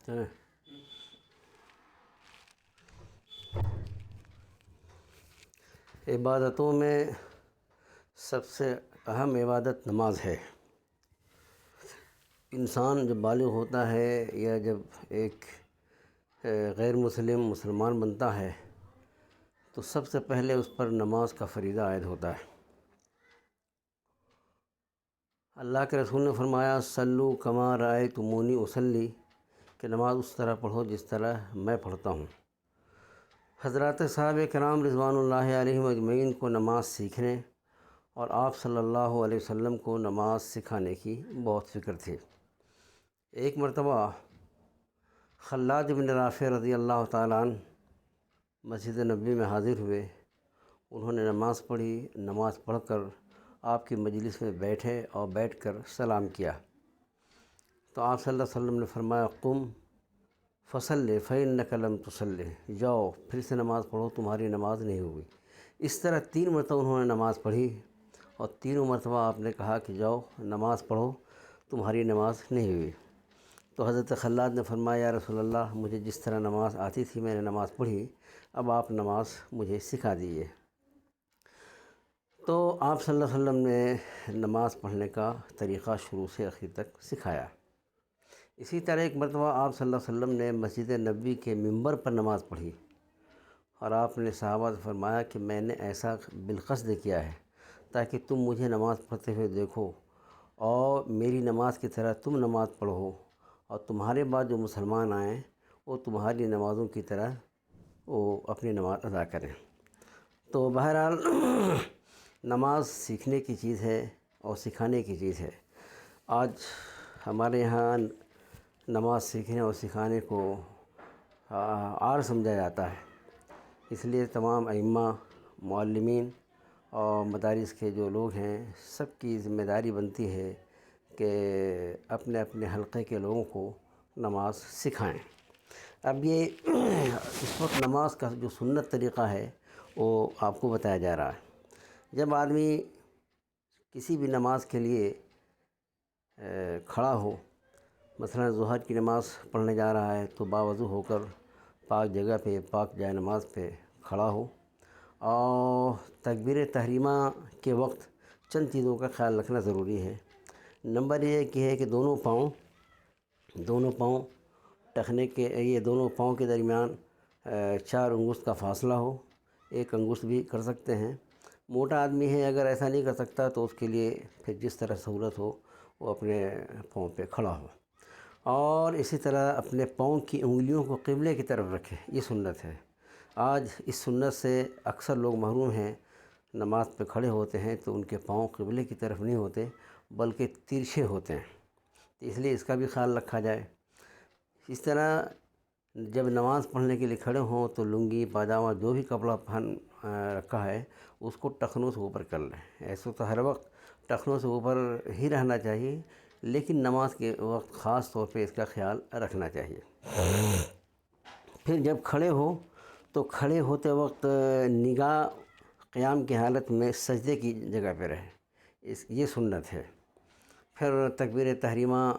ہیں۔ عبادتوں میں سب سے اہم عبادت نماز ہے۔ انسان جب بالغ ہوتا ہے یا جب ایک غیر مسلمان بنتا ہے تو سب سے پہلے اس پر نماز کا فریضہ عائد ہوتا ہے۔ اللہ کے رسول نے فرمایا صلو کما رأیتمونی اصلی، کہ نماز اس طرح پڑھو جس طرح میں پڑھتا ہوں۔ حضرات صحابہ کرام رضوان اللہ علیہم اجمعین کو نماز سیکھنے اور آپ صلی اللہ علیہ وسلم کو نماز سکھانے کی بہت فکر تھی۔ ایک مرتبہ خلاد بن رافع رضی اللہ تعالیٰ عنہ مسجد نبوی میں حاضر ہوئے۔ انہوں نے نماز پڑھی۔ نماز پڑھ کر آپ کی مجلس میں بیٹھے اور بیٹھ کر سلام کیا تو آپ صلی اللہ علیہ وسلم نے فرمایا قم فصلی فإنک لم تصلی، جاؤ پھر سے نماز پڑھو، تمہاری نماز نہیں ہوئی۔ اس طرح 3 مرتبہ انہوں نے نماز پڑھی اور تینوں مرتبہ آپ نے کہا کہ جاؤ نماز پڑھو، تمہاری نماز نہیں ہوئی۔ تو حضرت خلاد نے فرمایا یا رسول اللہ، مجھے جس طرح نماز آتی تھی میں نے نماز پڑھی، اب آپ نماز مجھے سکھا دیجیے۔ تو آپ صلی اللہ علیہ وسلم نے نماز پڑھنے کا طریقہ شروع سے آخر تک سکھایا۔ اسی طرح ایک مرتبہ آپ صلی اللہ علیہ وسلم نے مسجد نبوی کے ممبر پر نماز پڑھی اور آپ نے صحابہ سے فرمایا کہ میں نے ایسا بالقصد کیا ہے تاکہ تم مجھے نماز پڑھتے ہوئے دیکھو اور میری نماز کی طرح تم نماز پڑھو اور تمہارے بعد جو مسلمان آئیں وہ تمہاری نمازوں کی طرح وہ اپنی نماز ادا کریں۔ تو بہرحال نماز سیکھنے کی چیز ہے اور سکھانے کی چیز ہے۔ آج ہمارے یہاں نماز سیکھنے اور سکھانے کو عار سمجھا جاتا ہے، اس لیے تمام ائمہ، معلمین اور مدارس کے جو لوگ ہیں سب کی ذمہ داری بنتی ہے کہ اپنے اپنے حلقے کے لوگوں کو نماز سکھائیں۔ اب یہ اس وقت نماز کا جو سنت طریقہ ہے وہ آپ کو بتایا جا رہا ہے۔ جب آدمی کسی بھی نماز کے لیے کھڑا ہو، مثلا ظہر کی نماز پڑھنے جا رہا ہے تو باوضو ہو کر پاک جگہ پہ، پاک جائے نماز پہ کھڑا ہو اور تکبیر تحریمہ کے وقت چند چیزوں کا خیال رکھنا ضروری ہے۔ نمبر ایک یہ ہے کہ دونوں پاؤں ٹخنے کے، یہ دونوں پاؤں کے درمیان 4 انگشت کا فاصلہ ہو، 1 انگشت بھی کر سکتے ہیں۔ موٹا آدمی ہے اگر ایسا نہیں کر سکتا تو اس کے لیے پھر جس طرح سہولت ہو وہ اپنے پاؤں پہ کھڑا ہو، اور اسی طرح اپنے پاؤں کی انگلیوں کو قبلے کی طرف رکھے، یہ سنت ہے۔ آج اس سنت سے اکثر لوگ محروم ہیں، نماز پہ کھڑے ہوتے ہیں تو ان کے پاؤں قبلے کی طرف نہیں ہوتے بلکہ ترچھے ہوتے ہیں، تو اس لیے اس کا بھی خیال رکھا جائے۔ اس طرح جب نماز پڑھنے کے لیے کھڑے ہوں تو لنگی، پاجامہ، جو بھی کپڑا پہن رکھا ہے اس کو ٹخنوں سے اوپر کر لیں۔ ایسے تو ہر وقت ٹخنوں سے اوپر ہی رہنا چاہیے، لیکن نماز کے وقت خاص طور پہ اس کا خیال رکھنا چاہیے۔ پھر جب کھڑے ہو تو کھڑے ہوتے وقت نگاہ قیام کی حالت میں سجدے کی جگہ پہ رہے، یہ سنت ہے۔ پھر تکبیر تحریمہ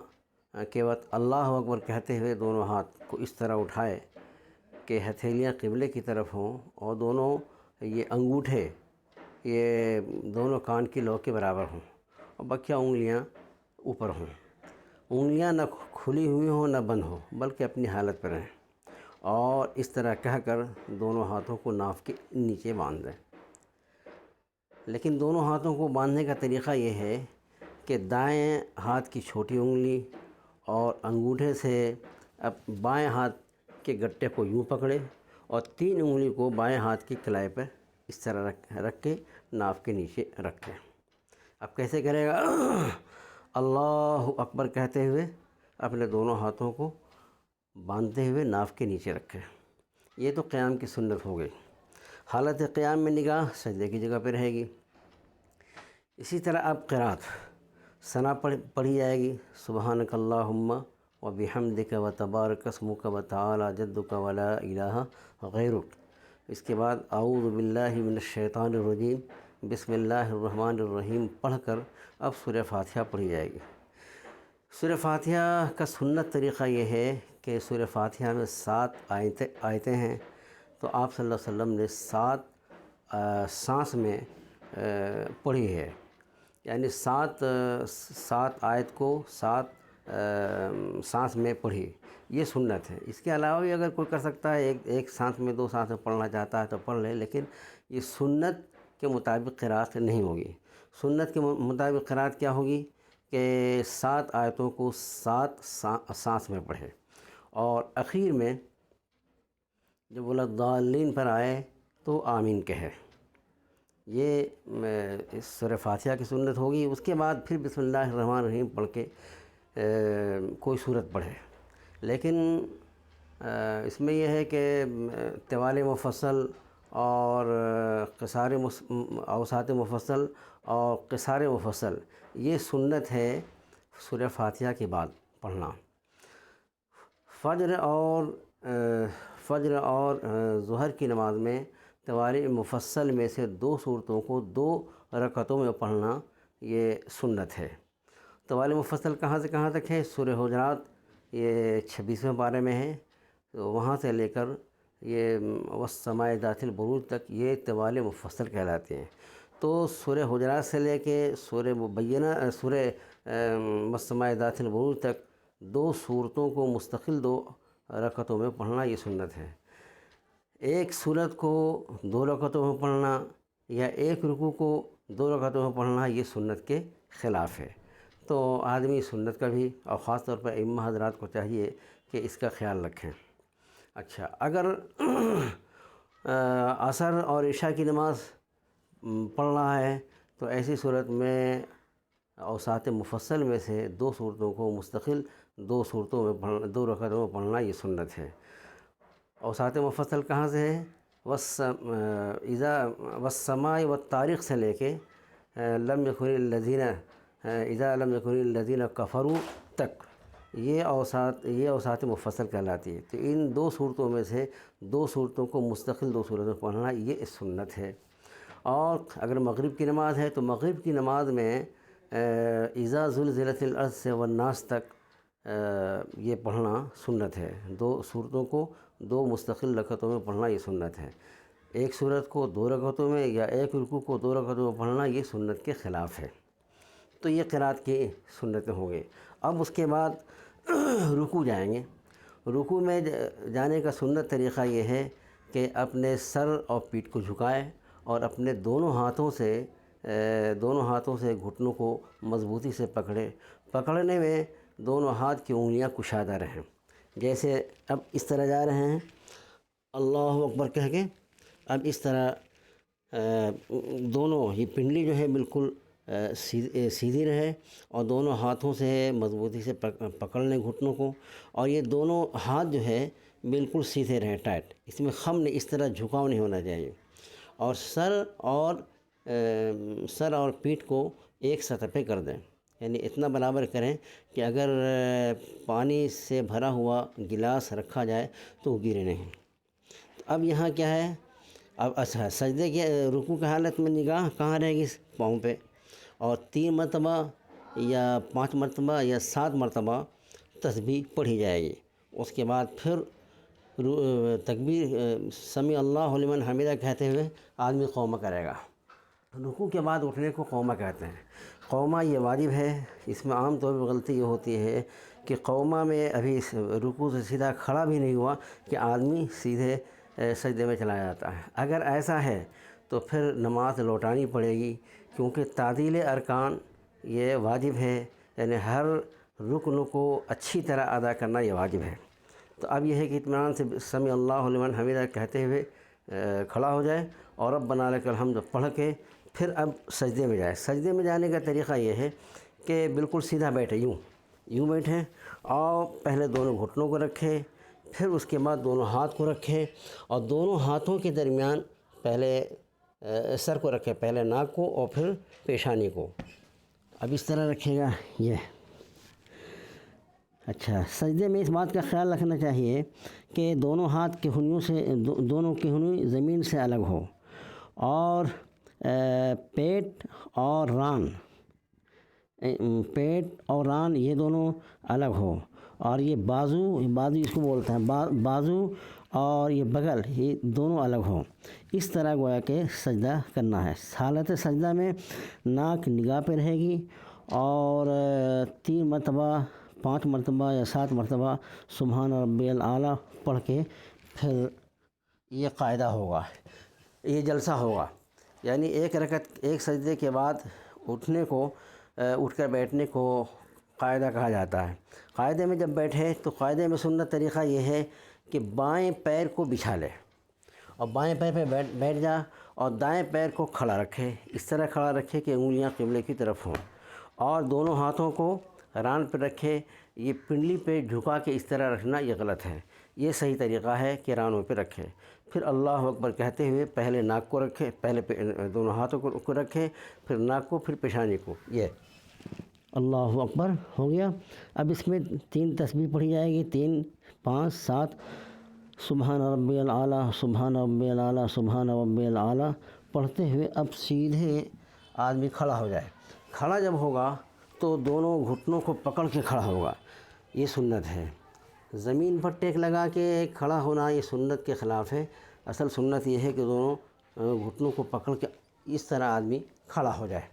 کے وقت اللہ اکبر کہتے ہوئے دونوں ہاتھ کو اس طرح اٹھائے کہ ہتھیلیاں قبلے کی طرف ہوں اور دونوں یہ انگوٹھے یہ دونوں کان کی لو کے برابر ہوں اور بقیہ انگلیاں اوپر ہوں۔ انگلیاں نہ کھلی ہوئی ہوں نہ بند ہوں بلکہ اپنی حالت پر رہیں، اور اس طرح کہہ کر دونوں ہاتھوں کو ناف کے نیچے باندھ دیں۔ لیکن دونوں ہاتھوں کو باندھنے کا طریقہ یہ ہے کہ دائیں ہاتھ کی چھوٹی انگلی اور انگوٹھے سے اب بائیں ہاتھ کے گٹے کو یوں پکڑے اور 3 انگلی کو بائیں ہاتھ کی کلائی پر اس طرح رکھ کے ناف کے نیچے رکھیں۔ اب کیسے کرے گا؟ اللہ اکبر کہتے ہوئے اپنے دونوں ہاتھوں کو باندھتے ہوئے ناف کے نیچے رکھیں۔ یہ تو قیام کی سنت ہو گئی۔ حالت قیام میں نگاہ سجدے کی جگہ پہ رہے گی۔ اسی طرح اب قرات ثنا پڑھی جائے گی، سبحانک اللہم و بحمدک و تبارک اسمک و تعالی جدک و لا الہ غیرک۔ اس کے بعد اعوذ باللہ من الشیطان الرجیم بسم اللہ الرحمن الرحیم پڑھ کر اب سورہ فاتحہ پڑھی جائے گی۔ سورہ فاتحہ کا سنت طریقہ یہ ہے کہ کہ سورہ فاتحہ میں 7 آیتیں ہیں، تو آپ صلی اللہ علیہ وسلم نے 7 سانس میں پڑھی ہے، یعنی 7 آیت کو 7 سانس میں پڑھی، یہ سنت ہے۔ اس کے علاوہ بھی اگر کوئی کر سکتا ہے، ایک سانس میں 2 سانس میں پڑھنا چاہتا ہے تو پڑھ لے، لیکن یہ سنت کے مطابق قرأت نہیں ہوگی۔ سنت کے مطابق قرأت کیا ہوگی کہ 7 آیتوں کو 7 سانس میں پڑھے، اور اخیر میں جب وَلَضَّالِّينَ پر آئے تو آمین کہے۔ یہ سورہ فاتحہ کی سنت ہوگی۔ اس کے بعد پھر بسم اللہ الرحمن الرحیم پڑھ کے کوئی سورت پڑھے، لیکن اس میں یہ ہے کہ طوال مفصل اور اوساط مفصل اور قصار مفصل، یہ سنت ہے سورہ فاتحہ کے بعد پڑھنا۔ فجر اور ظہر کی نماز میں طوال مفصل میں سے 2 صورتوں کو 2 رکعتوں میں پڑھنا یہ سنت ہے۔ طوال مفصل کہاں سے کہاں تک ہے؟ سورہ حجرات یہ 26ویں پارے میں ہے، تو وہاں سے لے کر یہ والسماء ذات البروج تک یہ طوال مفصل کہلاتے ہیں۔ تو سورہ حجرات سے لے کے سورہ مبینہ سورہ والسماء ذات البروج تک 2 صورتوں کو مستقل 2 رکعتوں میں پڑھنا یہ سنت ہے۔ ایک سورت کو 2 رکعتوں میں پڑھنا یا ایک رکوع کو 2 رکعتوں میں پڑھنا یہ سنت کے خلاف ہے۔ تو آدمی سنت کا بھی، اور خاص طور پر ائمہ حضرات کو چاہیے کہ اس کا خیال رکھیں۔ اچھا، اگر عصر اور عشاء کی نماز پڑھ رہا ہے تو ایسی صورت میں اوساط مفصل میں سے 2 صورتوں کو مستقل 2 صورتوں میں پڑھنا، 2 رکعتوں میں پڑھنا یہ سنت ہے۔ اوساط مفصل کہاں سے ہے؟ والسماء والطارق سے لے کے لم یکن الذین اذا لم یکن الذین کفروا تک، یہ اوساط مفصل کہلاتی ہے۔ تو ان 2 صورتوں میں سے 2 صورتوں کو مستقل 2 صورتوں میں پڑھنا یہ سنت ہے۔ اور اگر مغرب کی نماز ہے تو مغرب کی نماز میں اذا زلزلت الارض سے والناس تک یہ پڑھنا سنت ہے۔ 2 صورتوں کو 2 مستقل رکعتوں میں پڑھنا یہ سنت ہے۔ ایک صورت کو 2 رکعتوں میں یا ایک رکوع کو 2 رکعتوں میں پڑھنا یہ سنت کے خلاف ہے۔ تو یہ قرأت کی سنتیں ہوں گے۔ اب اس کے بعد رکوع جائیں گے۔ رکوع میں جانے کا سنت طریقہ یہ ہے کہ اپنے سر اور پیٹھ کو جھکائے اور اپنے دونوں ہاتھوں سے گھٹنوں کو مضبوطی سے پکڑنے میں دونوں ہاتھ کی انگلیاں کشادہ رہیں، جیسے اب اس طرح جا رہے ہیں اللہ اکبر کہہ کے، اب اس طرح دونوں یہ پنڈلی جو ہے بالکل سیدھی رہے، اور دونوں ہاتھوں سے مضبوطی سے پکڑ لیں گھٹنوں کو، اور یہ دونوں ہاتھ جو ہے بالکل سیدھے رہیں، ٹائٹ، اس میں خم نہیں، اس طرح جھکاؤ نہیں ہونا چاہیے، اور سر اور پیٹھ کو ایک سطح پہ کر دیں، یعنی اتنا برابر کریں کہ اگر پانی سے بھرا ہوا گلاس رکھا جائے تو وہ گرے نہیں۔ اب یہاں کیا ہے؟ اب اچھا، سجدے کے رکوع کی حالت میں نگاہ کہاں رہے گی؟ پاؤں پہ، اور 3 مرتبہ یا 5 مرتبہ یا 7 مرتبہ تسبیح پڑھی جائے گی۔ اس کے بعد پھر تکبیر سمیع اللہ لمن حمدہ کہتے ہوئے آدمی قومہ کرے گا۔ رکوع کے بعد اٹھنے کو قومہ کہتے ہیں۔ قومہ یہ واجب ہے۔ اس میں عام طور پر غلطی یہ ہوتی ہے کہ قومہ میں ابھی رکوع سے سیدھا کھڑا بھی نہیں ہوا کہ آدمی سیدھے سجدے میں چلا جاتا ہے۔ اگر ایسا ہے تو پھر نماز لوٹانی پڑے گی، کیونکہ تعدیل ارکان یہ واجب ہے، یعنی ہر رکن کو اچھی طرح ادا کرنا یہ واجب ہے۔ تو اب یہ ہے کہ اطمینان سے سمیع اللہ لمن حمدہ کہتے ہوئے کھڑا ہو جائے اور ربنا لک الحمد پڑھ کے پھر اب سجدے میں جائے۔ سجدے میں جانے کا طریقہ یہ ہے کہ بالکل سیدھا بیٹھے، یوں بیٹھیں، اور پہلے دونوں گھٹنوں کو رکھیں، پھر اس کے بعد دونوں ہاتھ کو رکھیں، اور دونوں ہاتھوں کے درمیان پہلے سر کو رکھیں، پہلے ناک کو اور پھر پیشانی کو، اب اس طرح رکھے گا یہ۔ اچھا، سجدے میں اس بات کا خیال رکھنا چاہیے کہ دونوں ہاتھ کے ہنیوں سے دونوں کی ہنی زمین سے الگ ہو، اور پیٹ اور ران یہ دونوں الگ ہو، اور یہ بازو اس کو بولتے ہیں بازو اور یہ بغل، یہ دونوں الگ ہوں، اس طرح گویا کہ سجدہ کرنا ہے۔ حالت سجدہ میں ناک نگاہ پہ رہے گی، اور 3 مرتبہ 5 مرتبہ یا 7 مرتبہ سبحان ربی الاعلیٰ پڑھ کے پھر یہ قاعدہ ہوگا، یہ جلسہ ہوگا۔ یعنی ایک سجدے کے بعد اٹھ کر بیٹھنے کو قاعدہ کہا جاتا ہے۔ قاعدے میں جب بیٹھے تو قاعدے میں سنت طریقہ یہ ہے کہ بائیں پیر کو بچھا لے اور بائیں پیر پہ بیٹھ جا، اور دائیں پیر کو کھڑا رکھے، اس طرح کھڑا رکھے کہ انگلیاں قبلے کی طرف ہوں، اور دونوں ہاتھوں کو ران پہ رکھے۔ یہ پنڈلی پہ جھکا کے اس طرح رکھنا یہ غلط ہے، یہ صحیح طریقہ ہے کہ رانوں پہ رکھے۔ پھر اللہ اکبر کہتے ہوئے پہلے ناک کو رکھے، پہلے دونوں ہاتھوں کو رکھے، پھر ناک کو، پھر پیشانی کو، یہ اللہ اکبر ہو گیا۔ اب اس میں 3 تسبیح پڑھی جائے گی، 3 5 7 سبحان ربی الاعلیٰ، سبحان ربی الاعلیٰ، سبحان ربی الاعلیٰ پڑھتے ہوئے اب سیدھے آدمی کھڑا ہو جائے۔ کھڑا جب ہوگا تو دونوں گھٹنوں کو پکڑ کے کھڑا ہوگا، یہ سنت ہے۔ زمین پر ٹیک لگا کے کھڑا ہونا یہ سنت کے خلاف ہے۔ اصل سنت یہ ہے کہ دونوں گھٹنوں کو پکڑ کے اس طرح آدمی کھڑا ہو جائے،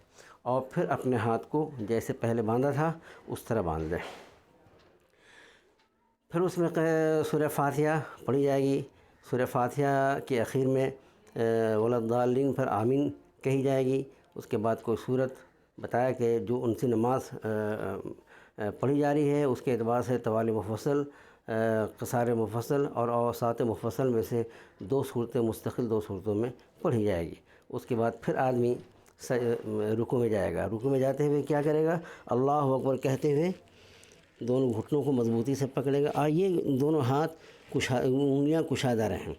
اور پھر اپنے ہاتھ کو جیسے پہلے باندھا تھا اس طرح باندھ دے۔ پھر اس میں سورہ فاتحہ پڑھی جائے گی۔ سورہ فاتحہ کے اخیر میں ولا الضالین پر آمین کہی جائے گی۔ اس کے بعد کوئی سورت بتایا کہ جو ان سے نماز پڑھی جا رہی ہے اس کے اعتبار سے طوال مفصل، قصار مفصل اور اوساط مفصل میں سے 2 صورتیں مستقل 2 صورتوں میں پڑھی جائے گی۔ اس کے بعد پھر آدمی رکوع میں جائے گا۔ رکوع میں جاتے ہوئے کیا کرے گا؟ اللہ اکبر کہتے ہوئے دونوں گھٹنوں کو مضبوطی سے پکڑے گا، اور یہ دونوں ہاتھ انگلیاں کشادہ رہیں،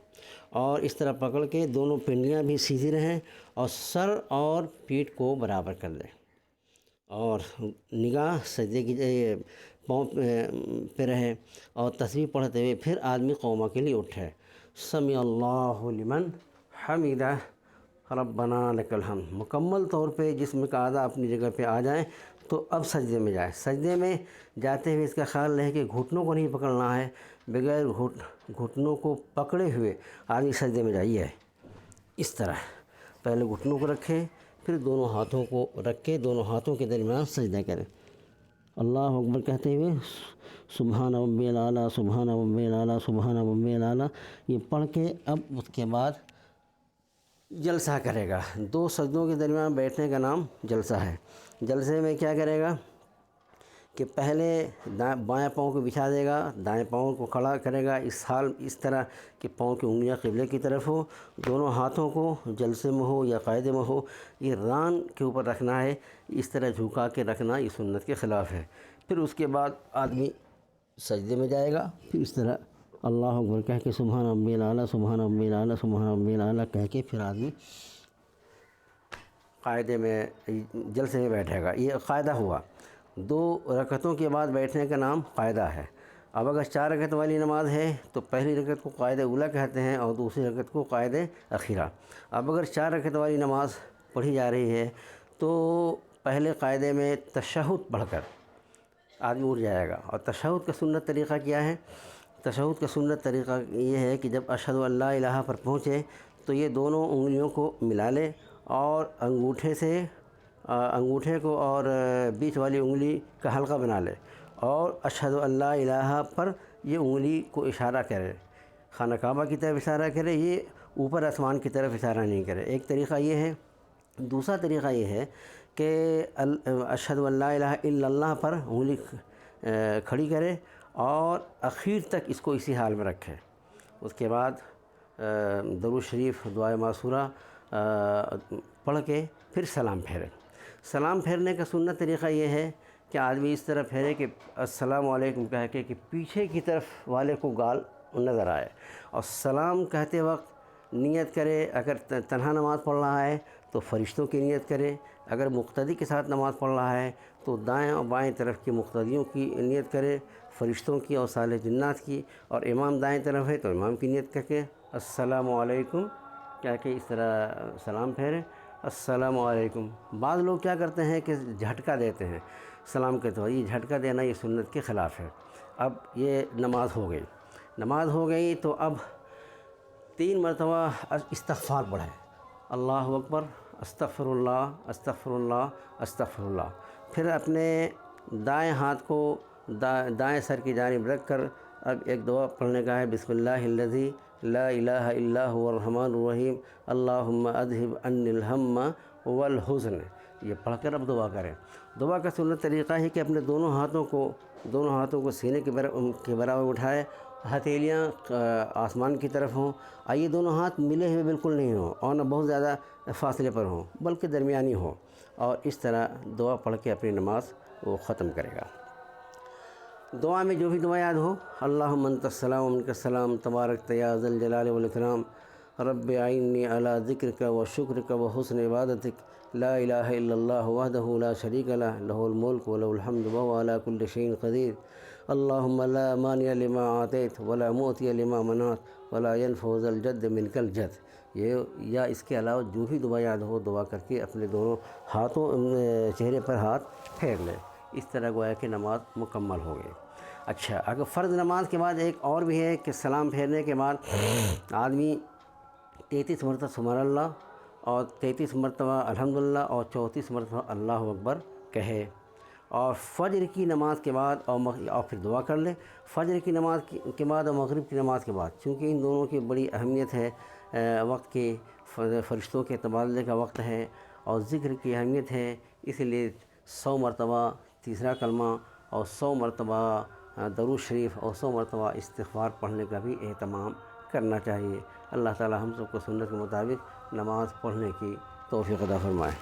اور اس طرح پکڑ کے دونوں پنڈلیاں بھی سیدھی رہیں، اور سر اور پیٹھ کو برابر کر دیں، اور نگاہ سجدے کی پاؤں پہ رہے، اور تسبیح پڑھتے ہوئے پھر آدمی قومہ کے لیے اٹھے، سمیع اللہ لمن حمیدہ ربنا لک الحمد۔ مکمل طور پہ جسم کا اعضاء اپنی جگہ پہ آ جائیں تو اب سجدے میں جائے۔ سجدے میں جاتے ہوئے اس کا خیال رہے کہ گھٹنوں کو نہیں پکڑنا ہے، بغیر گھٹنوں کو پکڑے ہوئے آدمی سجدے میں جائیے، اس طرح پہلے گھٹنوں کو رکھے، پھر دونوں ہاتھوں کو رکھ کے دونوں ہاتھوں کے درمیان سجدہ کریں، اللہ اکبر کہتے ہوئے سبحان ربی الاعلیٰ، سبحان ربی الاعلیٰ، سبحان ربی الاعلیٰ، یہ پڑھ کے اب اس کے بعد جلسہ کرے گا۔ 2 سجدوں کے درمیان بیٹھنے کا نام جلسہ ہے۔ جلسے میں کیا کرے گا کہ پہلے بائیں پاؤں کو بچھا دے گا، دائیں پاؤں کو کھڑا کرے گا، اس طرح کہ پاؤں کی انگلیاں قبلے کی طرف ہو، دونوں ہاتھوں کو جلسے میں ہو یا قاعدے میں ہو یہ ران کے اوپر رکھنا ہے، اس طرح جھکا کے رکھنا یہ سنت کے خلاف ہے۔ پھر اس کے بعد آدمی سجدے میں جائے گا، پھر اس طرح اللہ اکبر کہہ کے سبحان ربی الاعلیٰ، سبحان ربی الاعلیٰ، سبحان ربی الاعلیٰ کہہ کے پھر آدمی قاعدے میں جلسے میں بیٹھے گا۔ یہ قاعدہ ہوا۔ 2 رکعتوں کے بعد بیٹھنے کا نام قاعدہ ہے۔ اب اگر 4 رکعت والی نماز ہے تو پہلی رکعت کو قاعدہ اولیٰ کہتے ہیں اور دوسری رکعت کو قاعدہ اخیرہ۔ اب اگر 4 رکعت والی نماز پڑھی جا رہی ہے تو پہلے قاعدے میں تشہد پڑھ کر آدمی اٹھ جائے گا۔ اور تشہد کا سنت طریقہ کیا ہے؟ تشہد کا سنت طریقہ یہ ہے کہ جب اشہد ان لا الہ پر پہنچے تو یہ دونوں انگلیوں کو ملا لے، اور انگوٹھے کو اور بیچ والی انگلی کا حلقہ بنا لے، اور اشہد ان لا الہ پر یہ انگلی کو اشارہ کرے، خانہ کعبہ کی طرف اشارہ کرے، یہ اوپر آسمان کی طرف اشارہ نہیں کرے۔ ایک طریقہ یہ ہے۔ دوسرا طریقہ یہ ہے کہ اشہد ان لا الہ الا اللہ پر انگلی کھڑی کرے اور اخیر تک اس کو اسی حال میں رکھے۔ اس کے بعد درود شریف، دعائے ماثورہ پڑھ کے پھر سلام پھیرے۔ سلام پھیرنے کا سنت طریقہ یہ ہے کہ آدمی اس طرح پھیرے کہ السلام علیکم کہہ کے کہ پیچھے کی طرف والے کو گال نظر آئے، اور سلام کہتے وقت نیت کرے۔ اگر تنہا نماز پڑھ رہا ہے تو فرشتوں کی نیت کرے، اگر مقتدی کے ساتھ نماز پڑھ رہا ہے تو دائیں اور بائیں طرف کی مقتدیوں کی نیت کرے، فرشتوں کی اور صالح جنات کی، اور امام دائیں طرف ہے تو امام کی نیت کر کے السلام علیکم کہہ کے اس طرح سلام پھیرے، السلام علیکم۔ بعض لوگ کیا کرتے ہیں کہ جھٹکا دیتے ہیں سلام کے تو یہ جھٹکا دینا یہ سنت کے خلاف ہے۔ اب یہ نماز ہو گئی، نماز ہو گئی تو اب 3 مرتبہ استغفار پڑھیں، اللہ اکبر، استغفر اللہ، استغفر اللہ، استغفر اللہ۔ پھر اپنے دائیں ہاتھ کو دائیں سر کی جانب رکھ کر اب ایک دعا پڑھنے کا ہے، بسم اللہ الذی لا الہ الا هو الرحمن الرحیم اللہم اذہب عنی الہم والحزن، یہ پڑھ کر اب دعا کریں۔ دعا کا سنت طریقہ ہے کہ اپنے دونوں ہاتھوں کو سینے کے برابر اٹھائے، ہتھیلیاں آسمان کی طرف ہوں، یہ دونوں ہاتھ ملے ہوئے بالکل نہیں ہوں اور نہ بہت زیادہ فاصلے پر ہوں بلکہ درمیانی ہوں، اور اس طرح دعا پڑھ کے اپنی نماز وہ ختم کرے گا۔ دعا میں جو بھی دعا یاد ہو، اللہم انت السلام و منک السلام تبارک یا ذا الجلال والاکرام رب اعنی علی ذکرک و شکرک و حسن عبادتک لا الہ الا اللہ وحدہ لا شریک لہ لہ الملک و لہ الحمد وہو علی کل شیء قدیر اللہم لا مانع لما اعطیت ولا معطی لما منعت ولا ينفع ذا الجد منک الجد۔ یہ یا اس کے علاوہ جو بھی دعا یاد ہو دعا کر کے اپنے دونوں چہرے پر ہاتھ پھیر لیں، اس طرح گویا کہ نماز مکمل ہو گئی۔ اچھا، اگر فرض نماز کے بعد ایک اور بھی ہے کہ سلام پھیرنے کے بعد آدمی 33 مرتبہ سبحان اللہ اور 33 مرتبہ الحمدللہ اور 34 مرتبہ اللہ اکبر کہے، اور فجر کی نماز کے بعد اور پھر دعا کر لے۔ فجر کی نماز کے بعد اور مغرب کی نماز کے بعد، چونکہ ان دونوں کی بڑی اہمیت ہے، وقت کی فرشتوں کے تبادلے کا وقت ہے اور ذکر کی اہمیت ہے، اس لیے 100 مرتبہ تیسرا کلمہ اور 100 مرتبہ درود شریف اور 100 مرتبہ استغفار پڑھنے کا بھی اہتمام کرنا چاہیے۔ اللہ تعالی ہم سب کو سنت کے مطابق نماز پڑھنے کی توفیق عطا فرمائے۔